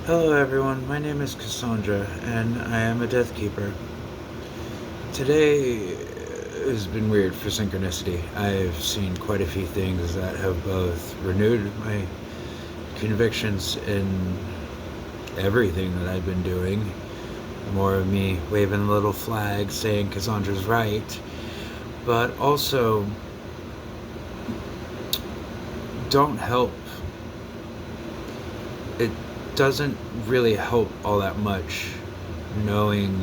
Hello everyone, my name is Cassandra and I am a Death Keeper. Today has been weird for synchronicity. I've seen quite a few things that have both renewed my convictions in everything that I've been doing. More of me waving a little flag saying Cassandra's right, but also don't help. It doesn't really help all that much knowing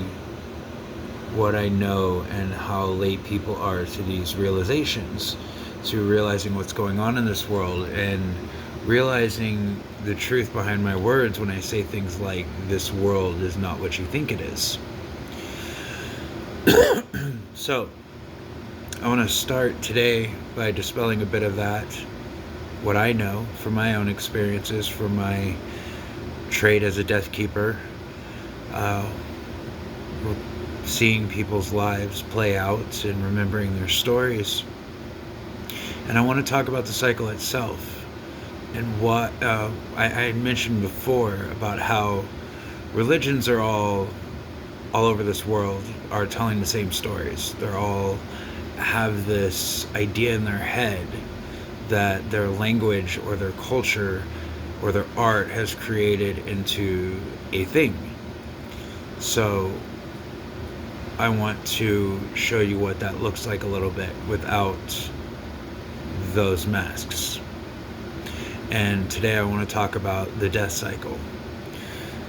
what I know and how late people are to these realizations, to realizing what's going on in this world and realizing the truth behind my words when I say things like, this world is not what you think it is. So, I want to start today by dispelling a bit of that, what I know from my own experiences, from my trade as a Death Keeper, uh, seeing people's lives play out and remembering their stories. And I want to talk about the cycle itself and what I mentioned before about how religions are all over this world are telling the same stories. They're all have this idea in their head that their language or their culture or their art has created into a thing. So I want to show you what that looks like a little bit without those masks. And today I want to talk about the death cycle,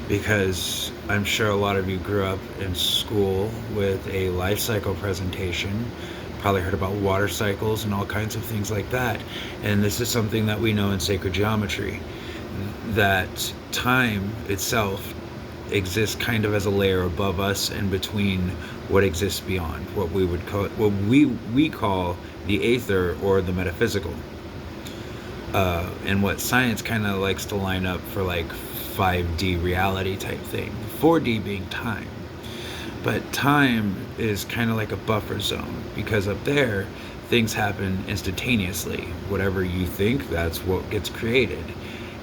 because I'm sure a lot of you grew up in school with a life cycle presentation, probably heard about water cycles and all kinds of things like that. And this is something that we know in sacred geometry, that time itself exists kind of as a layer above us and between what exists beyond, what we would call we call the aether or the metaphysical, and what science kind of likes to line up for like 5D reality type thing, 4D being time. But time is kind of like a buffer zone, because up there things happen instantaneously. Whatever you think, that's what gets created.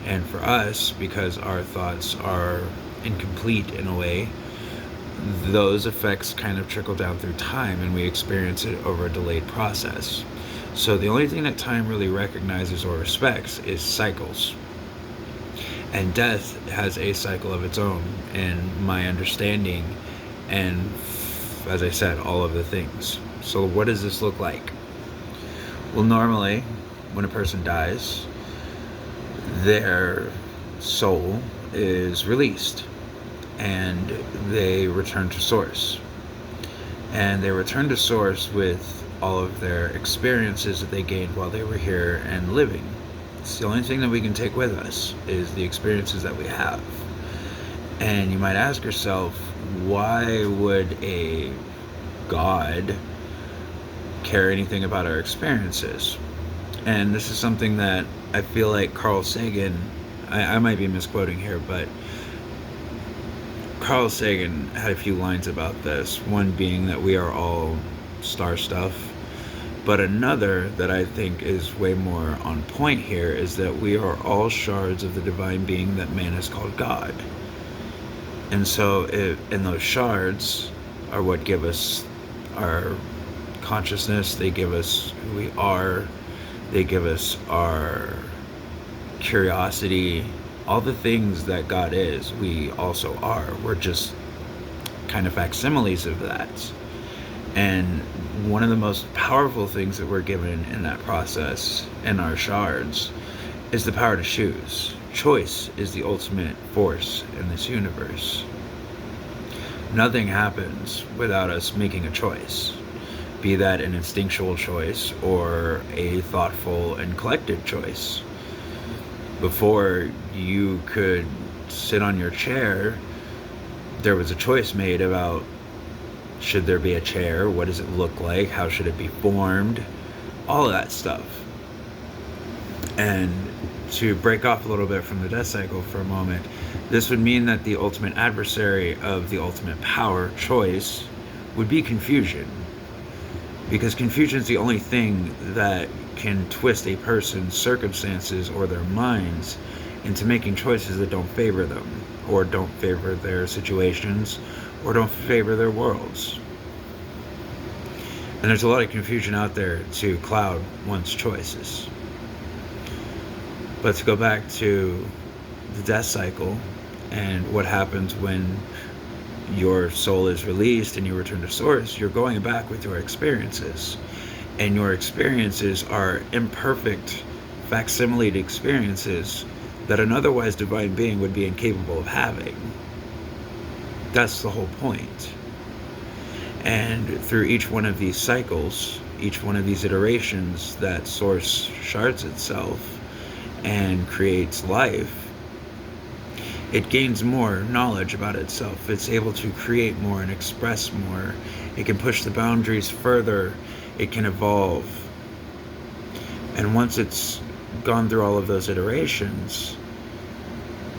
And for us, because our thoughts are incomplete in a way, those effects kind of trickle down through time and we experience it over a delayed process. So the only thing that time really recognizes or respects is cycles. And death has a cycle of its own, in my understanding, and as I said, all of the things. So what does this look like? Well, normally, when a person dies, their soul is released and they return to source. And they return to source with all of their experiences that they gained while they were here and living. It's the only thing that we can take with us is the experiences that we have. And you might ask yourself, why would a God care anything about our experiences? And this is something that I feel like Carl Sagan, I might be misquoting here, but Carl Sagan had a few lines about this. One being that we are all star stuff, but another that I think is way more on point here is that we are all shards of the divine being that man has called God. And so and those shards are what give us our consciousness, they give us who we are, they give us our curiosity, all the things that God is, we also are. We're just kind of facsimiles of that. And one of the most powerful things that we're given in that process, in our shards, is the power to choose. Choice is the ultimate force in this universe. Nothing happens without us making a choice, be that an instinctual choice or a thoughtful and collected choice. Before you could sit on your chair, there was a choice made about, should there be a chair? What does it look like? How should it be formed? All of that stuff. And to break off a little bit from the death cycle for a moment, this would mean that the ultimate adversary of the ultimate power, choice, would be confusion. Because confusion is the only thing that can twist a person's circumstances or their minds into making choices that don't favor them, or don't favor their situations, or don't favor their worlds. And there's a lot of confusion out there to cloud one's choices. But to go back to the death cycle and what happens when your soul is released and you return to source, you're going back with your experiences. And your experiences are imperfect, facsimile experiences that an otherwise divine being would be incapable of having. That's the whole point. And through each one of these cycles, each one of these iterations that source shards itself and creates life, it gains more knowledge about itself. It's able to create more and express more. It can push the boundaries further. It can evolve. And once it's gone through all of those iterations,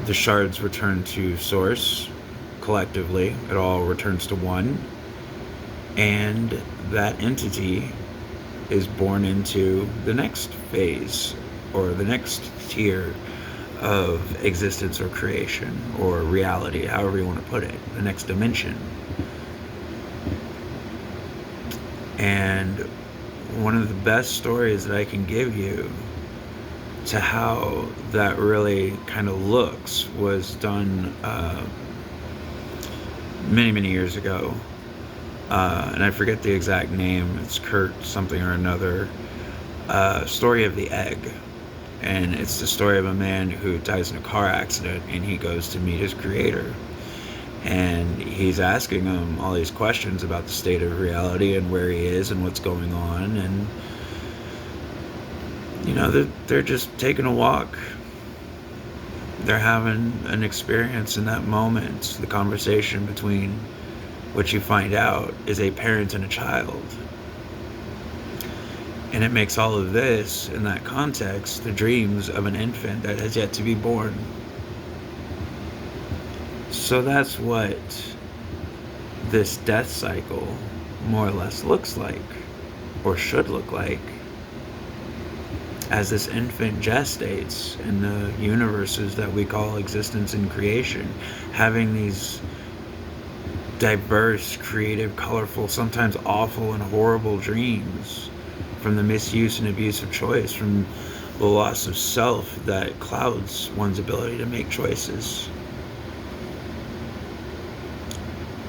the shards return to source collectively. It all returns to one. And that entity is born into the next phase or the next tier of existence or creation or reality, however you want to put it, the next dimension. And one of the best stories that I can give you to how that really kind of looks was done many years ago. And I forget the exact name. It's Kurt something or another. Story of the Egg. And it's the story of a man who dies in a car accident and he goes to meet his creator. And he's asking him all these questions about the state of reality and where he is and what's going on. And, you know, they're just taking a walk. They're having an experience in that moment. The conversation between what you find out is a parent and a child. And it makes all of this, in that context, the dreams of an infant that has yet to be born. So that's what this death cycle more or less looks like, or should look like, as this infant gestates in the universes that we call existence and creation, having these diverse, creative, colorful, sometimes awful and horrible dreams from the misuse and abuse of choice, from the loss of self that clouds one's ability to make choices.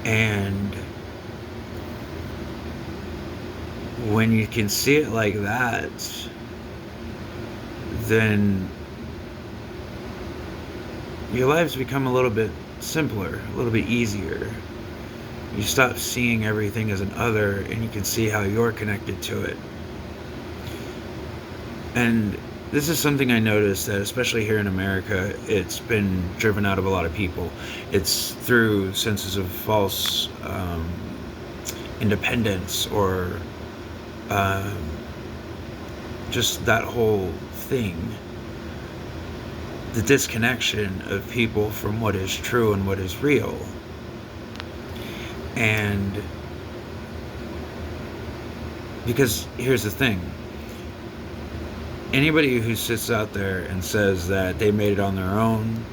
And when you can see it like that, then your lives become a little bit simpler, a little bit easier. You stop seeing everything as an other, and you can see how you're connected to it. And this is something I noticed that, especially here in America, it's been driven out of a lot of people. It's through senses of false independence, or just that whole thing. The disconnection of people from what is true and what is real. And because here's the thing, anybody who sits out there and says that they made it on their own,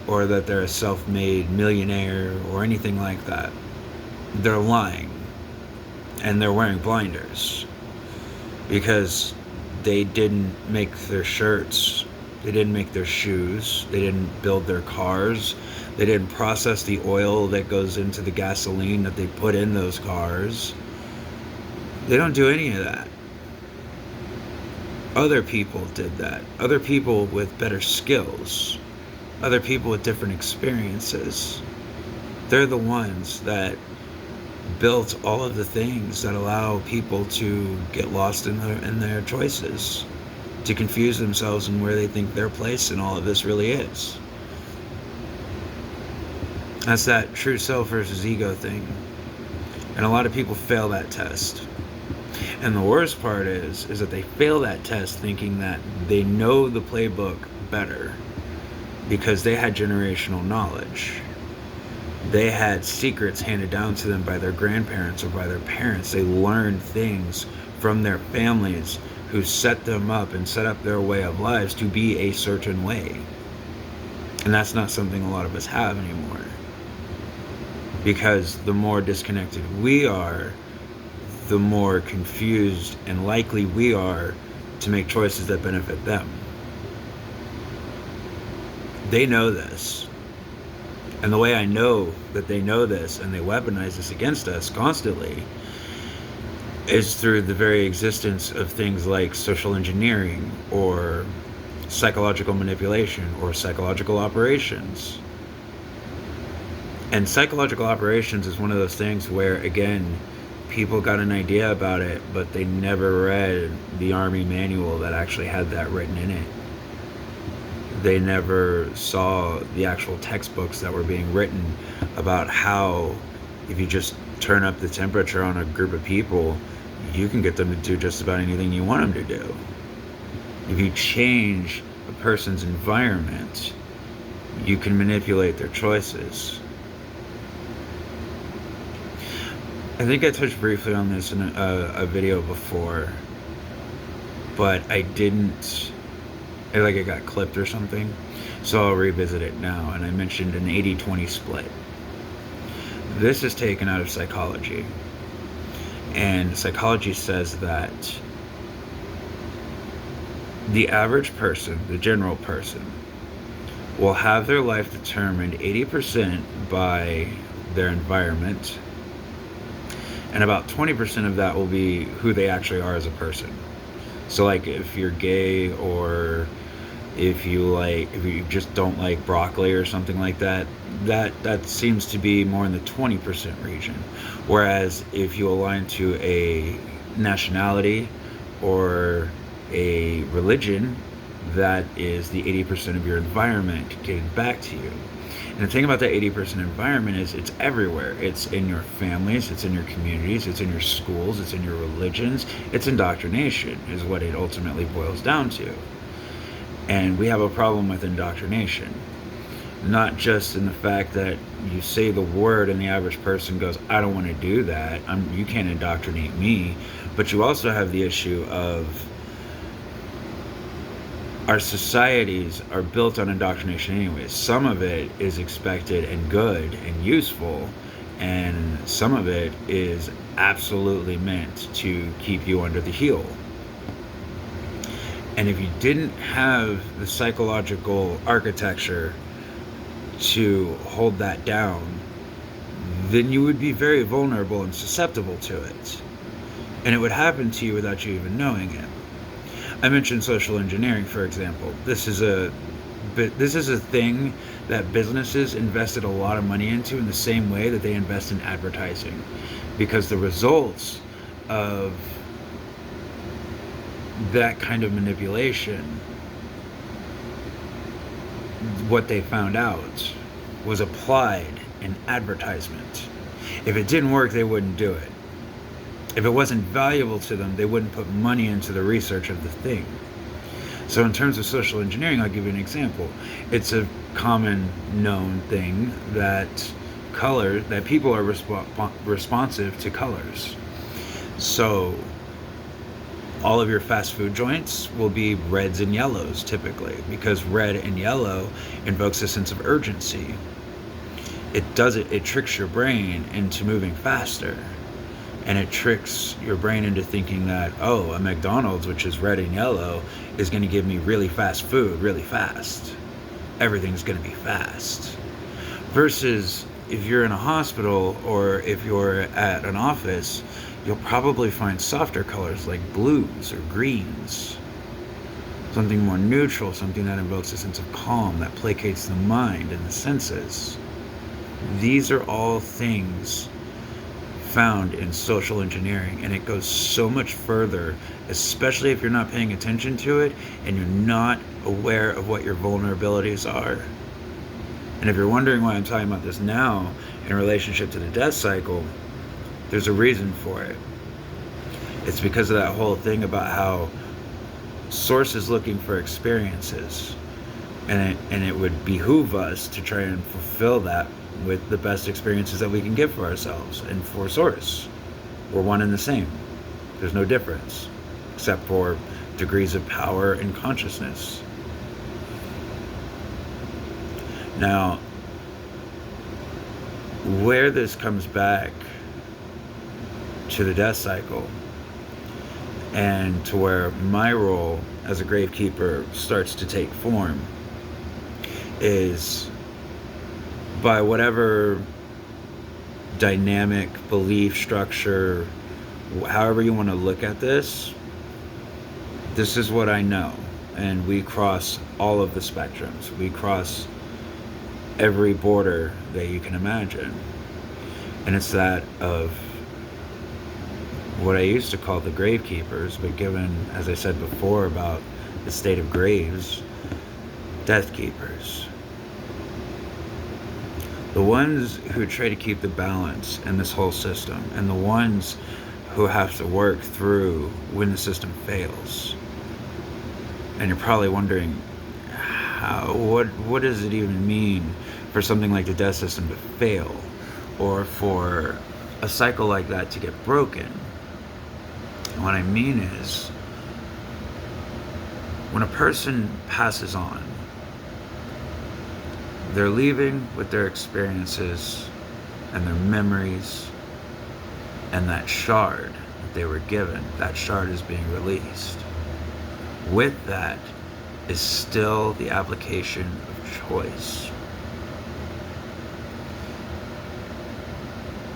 or that they're a self-made millionaire or anything like that, they're lying, and they're wearing blinders, because they didn't make their shirts, they didn't make their shoes, they didn't build their cars, they didn't process the oil that goes into the gasoline that they put in those cars. They don't do any of that. Other people did that. Other people with better skills. Other people with different experiences. They're the ones that built all of the things that allow people to get lost in their choices, to confuse themselves in where they think their place in all of this really is. That's that true self versus ego thing. And a lot of people fail that test. And the worst part is that they fail that test thinking that they know the playbook better because they had generational knowledge. They had secrets handed down to them by their grandparents or by their parents. They learned things from their families who set them up and set up their way of lives to be a certain way. And that's not something a lot of us have anymore. Because the more disconnected we are, the more confused and likely we are to make choices that benefit them. They know this. And the way I know that they know this and they weaponize this against us constantly is through the very existence of things like social engineering or psychological manipulation or psychological operations. And psychological operations is one of those things where, again, people got an idea about it, but they never read the Army manual that actually had that written in it. They never saw the actual textbooks that were being written about how, if you just turn up the temperature on a group of people, you can get them to do just about anything you want them to do. If you change a person's environment, you can manipulate their choices. I think I touched briefly on this in a video before, but I didn't, it got clipped or something, so I'll revisit it now. And I mentioned an 80-20 split. This is taken out of psychology, and psychology says that the average person, the general person, will have their life determined 80% by their environment, and about 20% of that will be who they actually are as a person. So like if you're gay, or if you just don't like broccoli or something like that, that seems to be more in the 20% region. Whereas if you align to a nationality or a religion, that is the 80% of your environment getting back to you. And the thing about that 80% environment is it's everywhere. It's in your families, it's in your communities, it's in your schools, it's in your religions. It's indoctrination is what it ultimately boils down to. And we have a problem with indoctrination. Not just in the fact that you say the word and the average person goes, I don't want to do that, you can't indoctrinate me. But you also have the issue of our societies are built on indoctrination anyways. Some of it is expected and good and useful, and some of it is absolutely meant to keep you under the heel. And if you didn't have the psychological architecture to hold that down, then you would be very vulnerable and susceptible to it. And it would happen to you without you even knowing it. I mentioned social engineering, for example. This is a thing that businesses invested a lot of money into in the same way that they invest in advertising, because the results of that kind of manipulation, what they found out was applied in advertisement. If it didn't work, they wouldn't do it. If it wasn't valuable to them, they wouldn't put money into the research of the thing. So in terms of social engineering, I'll give you an example. It's a common known thing that people are responsive to colors. So all of your fast food joints will be reds and yellows typically, because red and yellow invokes a sense of urgency. It tricks your brain into moving faster. And it tricks your brain into thinking that, oh, a McDonald's, which is red and yellow, is going to give me really fast food really fast. Everything's going to be fast. Versus if you're in a hospital or if you're at an office, you'll probably find softer colors like blues or greens. Something more neutral, something that invokes a sense of calm, that placates the mind and the senses. These are all things found in social engineering, and it goes so much further, especially if you're not paying attention to it and you're not aware of what your vulnerabilities are. And if you're wondering why I'm talking about this now in relationship to the death cycle, there's a reason for it. It's because of that whole thing about how Source is looking for experiences, and it would behoove us to try and fulfill that with the best experiences that we can give for ourselves and for Source. We're one and the same. There's no difference, except for degrees of power and consciousness. Now, where this comes back to the death cycle, and to where my role as a gravekeeper starts to take form, is by whatever dynamic belief structure, however you want to look at this, this is what I know. And we cross all of the spectrums. We cross every border that you can imagine. And it's that of what I used to call the gravekeepers, but given, as I said before, about the state of graves, death keepers. The ones who try to keep the balance in this whole system, and the ones who have to work through when the system fails. And you're probably wondering, what does it even mean for something like the death system to fail, or for a cycle like that to get broken? And what I mean is, when a person passes on, they're leaving with their experiences and their memories, and that shard that they were given, that shard is being released. With that is still the application of choice.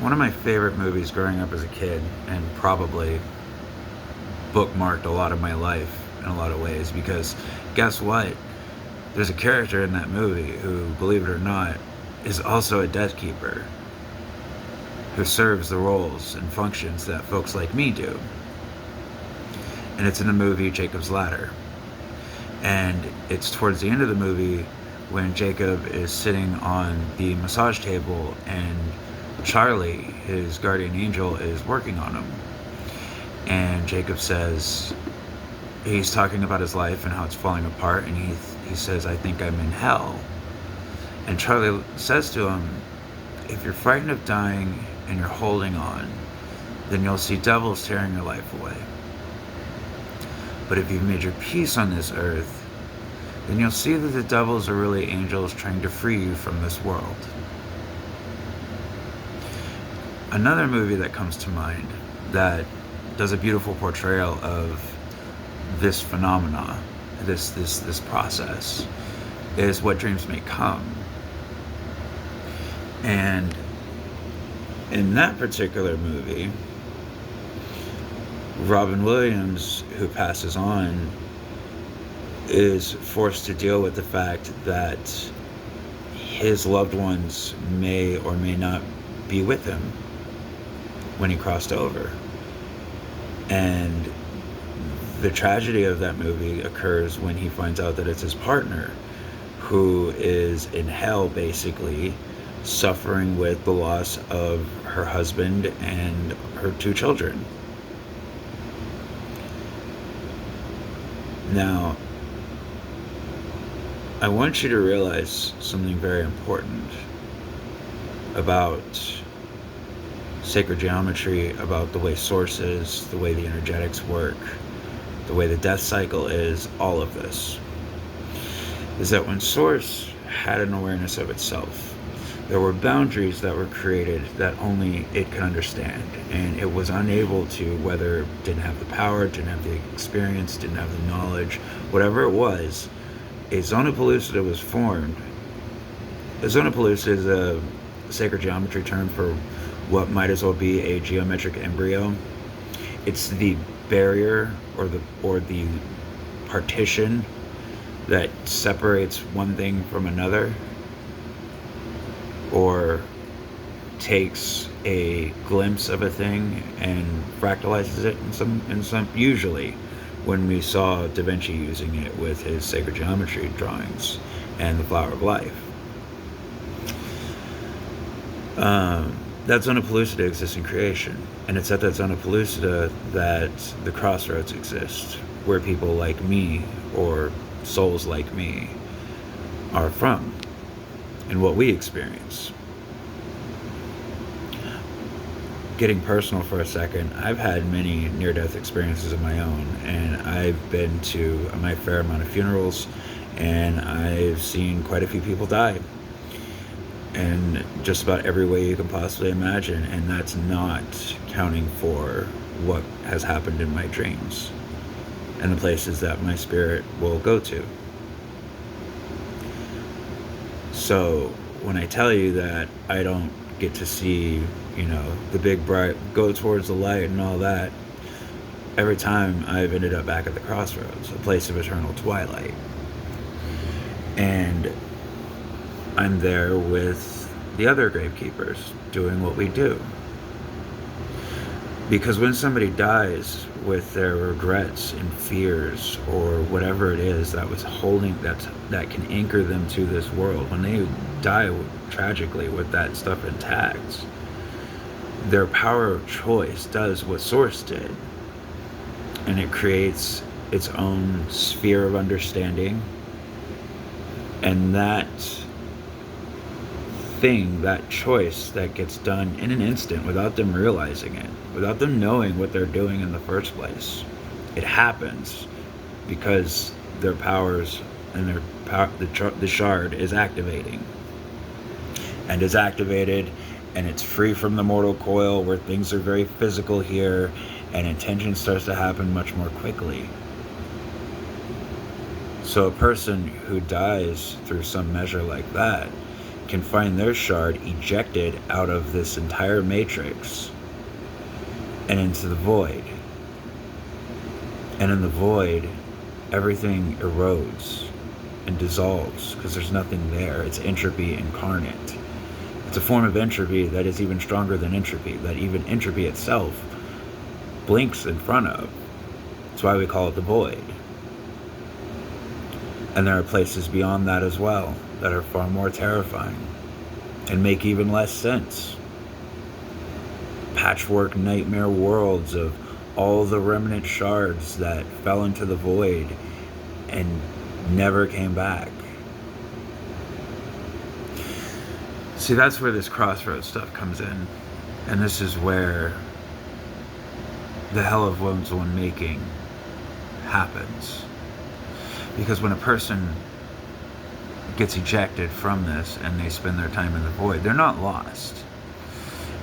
One of my favorite movies growing up as a kid, and probably bookmarked a lot of my life in a lot of ways, because guess what? There's a character in that movie who, believe it or not, is also a death keeper, who serves the roles and functions that folks like me do. And it's in the movie Jacob's Ladder. And it's towards the end of the movie when Jacob is sitting on the massage table and Charlie, his guardian angel, is working on him. And Jacob says, he's talking about his life and how it's falling apart, and he says, "I think I'm in hell." And Charlie says to him, "If you're frightened of dying and you're holding on, then you'll see devils tearing your life away. But if you've made your peace on this earth, then you'll see that the devils are really angels trying to free you from this world." Another movie that comes to mind that does a beautiful portrayal of this phenomena, this process, is What Dreams May Come. And in that particular movie, Robin Williams, who passes on, is forced to deal with the fact that his loved ones may or may not be with him when he crossed over. And the tragedy of that movie occurs when he finds out that it's his partner who is in hell, basically, suffering with the loss of her husband and her 2 children. Now, I want you to realize something very important about sacred geometry, about the way source is, the way the energetics work, the way the death cycle is, all of this. Is that when source had an awareness of itself, there were boundaries that were created that only it could understand, and it was unable to, whether it didn't have the power, didn't have the experience, didn't have the knowledge, whatever it was, a zona pellucida was formed. A zona pellucida is a sacred geometry term for what might as well be a geometric embryo. It's the barrier or the partition that separates one thing from another, or takes a glimpse of a thing and fractalizes it in some usually when we saw Da Vinci using it with his sacred geometry drawings and the Flower of Life. That zona pellucida exists in creation, and it's at that zona pellucida that the crossroads exist, where people like me, or souls like me, are from, and what we experience. Getting personal for a second, I've had many near-death experiences of my own, and I've been to my fair amount of funerals, and I've seen quite a few people die. in just about every way you can possibly imagine, and that's not counting for what has happened in my dreams and the places that my spirit will go to. So when I tell you that I don't get to see, the big bright go towards the light and all that, every time I've ended up back at the crossroads, a place of eternal twilight. And I'm there with the other gravekeepers doing what we do. Because when somebody dies with their regrets and fears or whatever it is that was holding that can anchor them to this world, when they die tragically with that stuff intact, their power of choice does what Source did, and it creates its own sphere of understanding. And that thing, that choice that gets done in an instant without them realizing it, without them knowing what they're doing in the first place, it happens because their powers and their power, the shard is activating, and is activated, and it's free from the mortal coil where things are very physical here, and intention starts to happen much more quickly. So a person who dies through some measure like that can find their shard ejected out of this entire matrix and into the void. And in the void, everything erodes and dissolves because there's nothing there. It's entropy incarnate. It's a form of entropy that is even stronger than entropy, that even entropy itself blinks in front of. That's why we call it the void. And there are places beyond that as well that are far more terrifying and make even less sense. Patchwork nightmare worlds of all the remnant shards that fell into the void and never came back. See, that's where this crossroads stuff comes in. And this is where the hell of one's own making happens. Because when a person gets ejected from this and they spend their time in the void, they're not lost.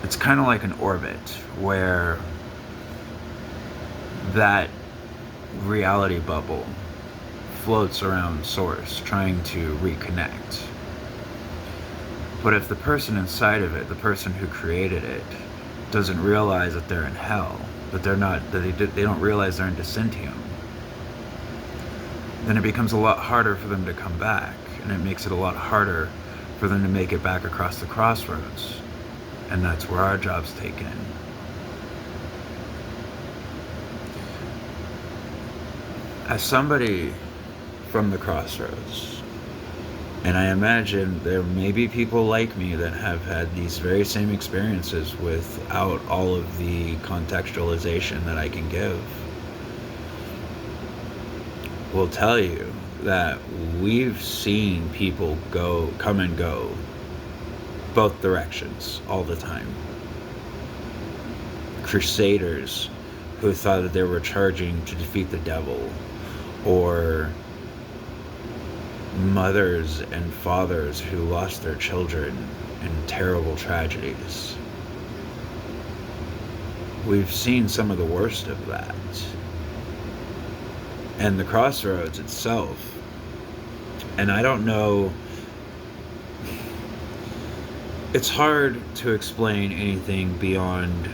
It's kind of like an orbit where that reality bubble floats around Source trying to reconnect. But if the person inside of it, the person who created it, doesn't realize that they're in hell, that they don't realize they're in Decentium, then it becomes a lot harder for them to come back, and it makes it a lot harder for them to make it back across the crossroads. And that's where our job's taken. As somebody from the crossroads, and I imagine there may be people like me that have had these very same experiences without all of the contextualization that I can give, will tell you that we've seen people come and go both directions all the time. Crusaders who thought that they were charging to defeat the devil, or mothers and fathers who lost their children in terrible tragedies. We've seen some of the worst of that. And the crossroads itself, and I don't know, it's hard to explain anything beyond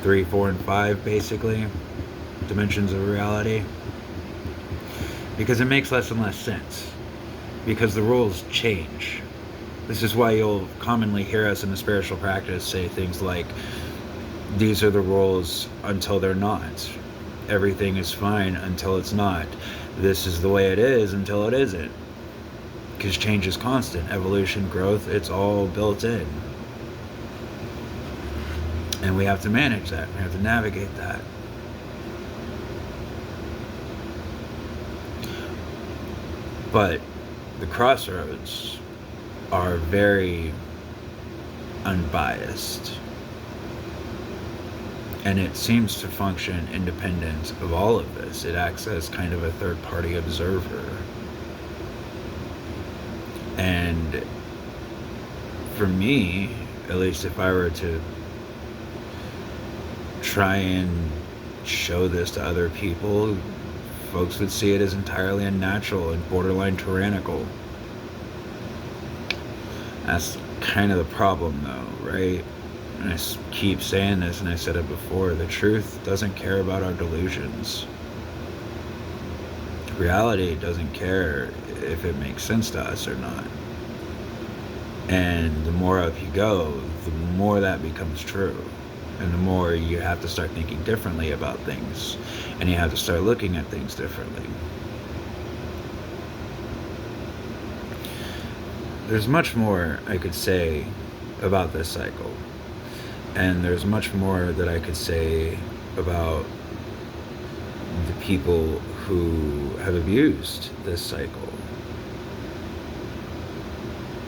3, 4, and 5, basically, dimensions of reality, because it makes less and less sense, because the rules change. This is why you'll commonly hear us in the spiritual practice say things like, these are the rules until they're not. Everything is fine until it's not. This is the way it is until it isn't. Because change is constant. Evolution, growth, it's all built in. And we have to manage that. We have to navigate that. But the crossroads are very unbiased. And it seems to function independent of all of this. It acts as kind of a third-party observer. And for me, at least if I were to try and show this to other people, folks would see it as entirely unnatural and borderline tyrannical. That's kind of the problem, though, right? And I keep saying this, and I said it before, the truth doesn't care about our delusions. Reality doesn't care if it makes sense to us or not. And the more up you go, the more that becomes true. And the more you have to start thinking differently about things. And you have to start looking at things differently. There's much more I could say about this cycle. And there's much more that I could say about the people who have abused this cycle.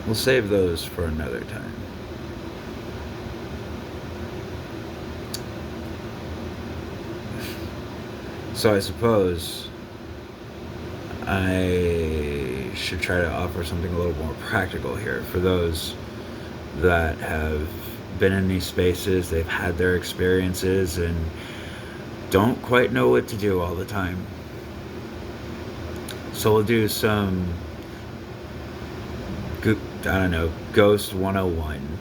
We'll save those for another time. So I suppose I should try to offer something a little more practical here for those that have been in these spaces, they've had their experiences and don't quite know what to do all the time. So we'll do some, Ghost 101.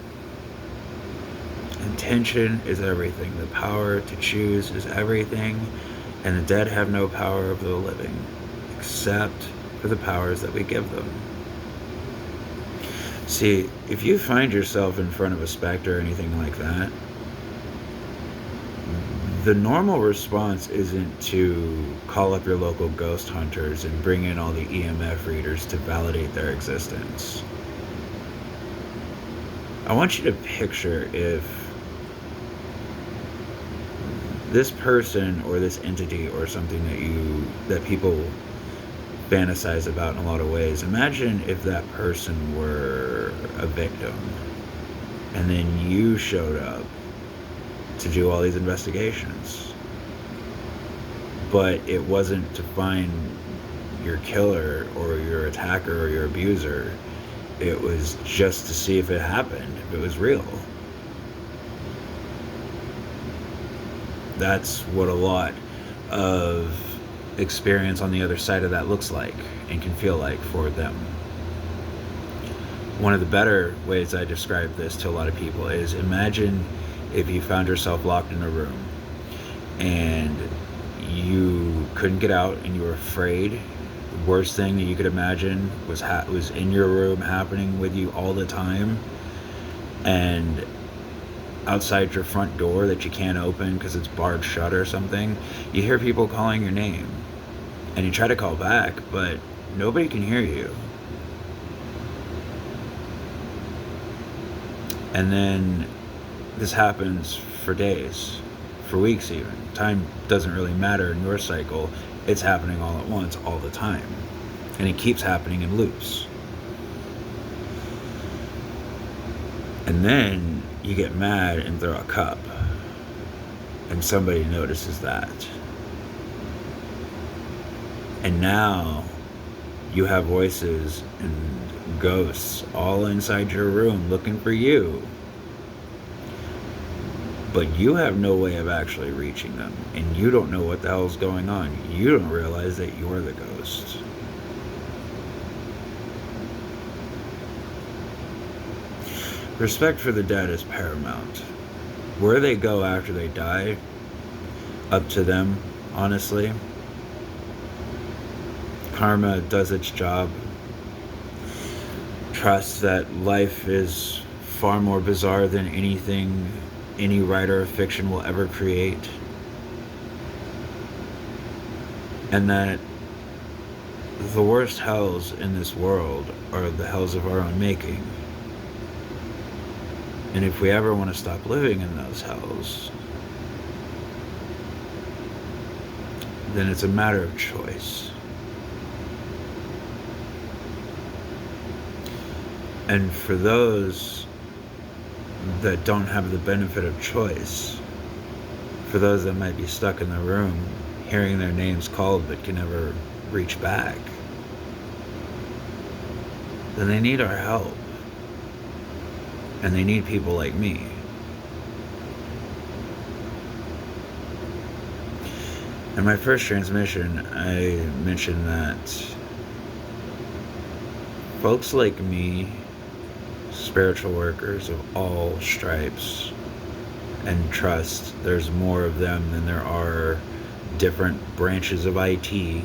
Intention is everything. The power to choose is everything. And the dead have no power over the living, except for the powers that we give them. See, if you find yourself in front of a specter or anything like that, the normal response isn't to call up your local ghost hunters and bring in all the EMF readers to validate their existence. I want you to picture if this person or this entity or something that people fantasize about in a lot of ways. Imagine if that person were a victim and then you showed up to do all these investigations, but it wasn't to find your killer or your attacker or your abuser. It was just to see if it happened, if it was real. That's what a lot of experience on the other side of that looks like and can feel like for them. One of the better ways I describe this to a lot of people is, imagine if you found yourself locked in a room and you couldn't get out and you were afraid. The worst thing that you could imagine was in your room, happening with you all the time, and outside your front door that you can't open because it's barred shut or something, you hear people calling your name and you try to call back, but nobody can hear you. And then this happens for days, for weeks even. Time doesn't really matter in your cycle. It's happening all at once, all the time. And it keeps happening in loops. And then you get mad and throw a cup. And somebody notices that. And now you have voices and ghosts all inside your room looking for you. But you have no way of actually reaching them. And you don't know what the hell's going on. You don't realize that you're the ghost. Respect for the dead is paramount. Where they go after they die, up to them, honestly. Karma does its job. Trust that life is far more bizarre than anything any writer of fiction will ever create. And that the worst hells in this world are the hells of our own making. And if we ever want to stop living in those hells, then it's a matter of choice. And for those that don't have the benefit of choice, for those that might be stuck in the room, hearing their names called but can never reach back, then they need our help. And they need people like me. In my first transmission, I mentioned that folks like me, spiritual workers of all stripes and trust, there's more of them than there are different branches of IT.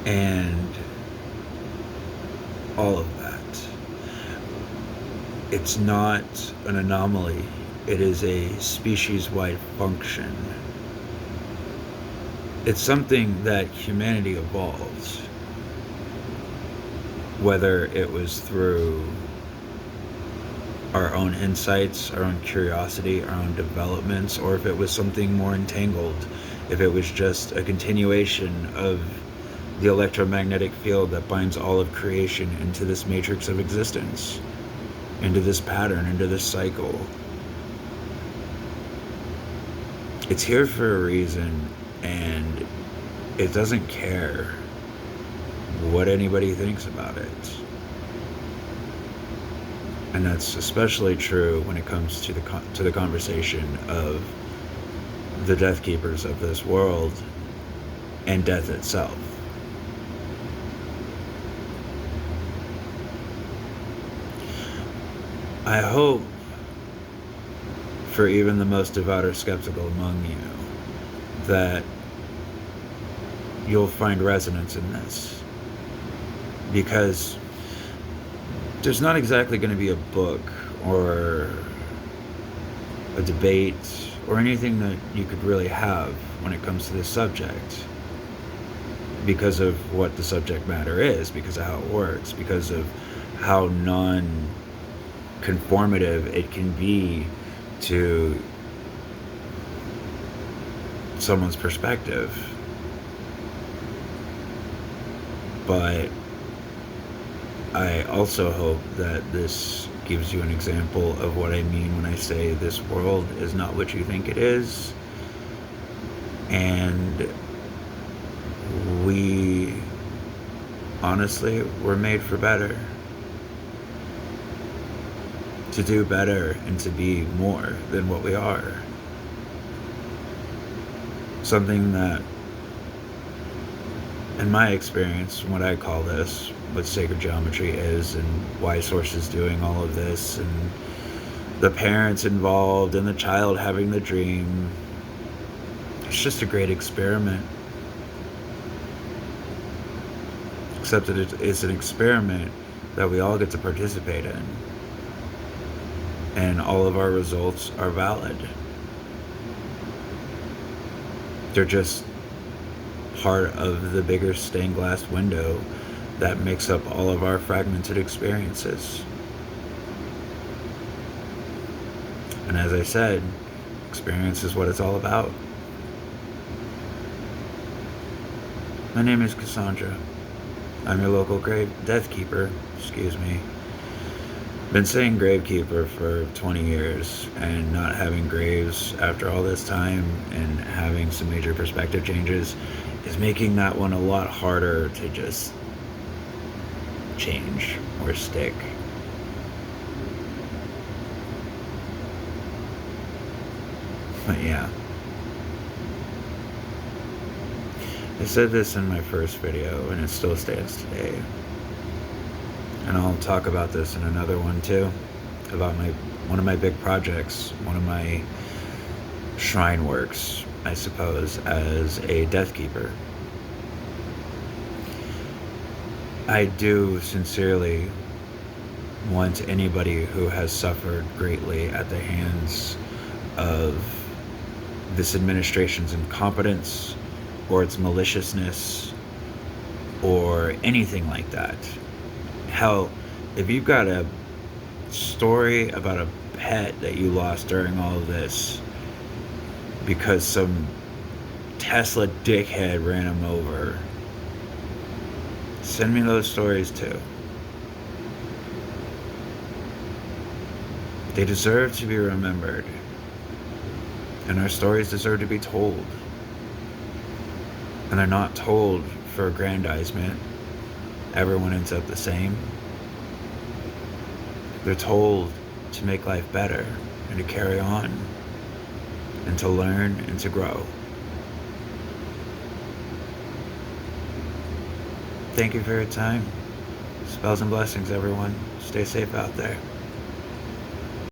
And all of that. It's not an anomaly. It is a species-wide function. It's something that humanity evolved. Whether it was through our own insights, our own curiosity, our own developments, or if it was something more entangled, if it was just a continuation of the electromagnetic field that binds all of creation into this matrix of existence, into this pattern, into this cycle. It's here for a reason, and it doesn't care what anybody thinks about it. And that's especially true when it comes to the conversation of the Death Keepers of this world and death itself. I hope, for even the most devout or skeptical among you, that you'll find resonance in this. Because there's not exactly going to be a book or a debate or anything that you could really have when it comes to this subject, because of what the subject matter is, because of how it works, because of how non-conformative it can be to someone's perspective. But I also hope that this gives you an example of what I mean when I say this world is not what you think it is. And we, honestly, were made for better. To do better and to be more than what we are. Something that, in my experience, what I call this, what sacred geometry is, and why Source is doing all of this, and the parents involved, and the child having the dream, it's just a great experiment. Except that it's an experiment that we all get to participate in. And all of our results are valid. They're just part of the bigger stained glass window that makes up all of our fragmented experiences. And as I said, experience is what it's all about. My name is Cassandra. I'm your local death keeper, Been saying gravekeeper for 20 years, and not having graves after all this time and having some major perspective changes is making that one a lot harder to just change or stick. But yeah. I said this in my first video, and it still stands today. And I'll talk about this in another one too, about one of my big projects, one of my shrine works, I suppose, as a death keeper. I do sincerely want anybody who has suffered greatly at the hands of this administration's incompetence or its maliciousness or anything like that. Hell, if you've got a story about a pet that you lost during all of this because some Tesla dickhead ran him over, send me those stories too. They deserve to be remembered, and our stories deserve to be told. And they're not told for aggrandizement. Everyone ends up the same. They're told to make life better and to carry on and to learn and to grow. Thank you for your time. Spells and blessings, everyone. Stay safe out there.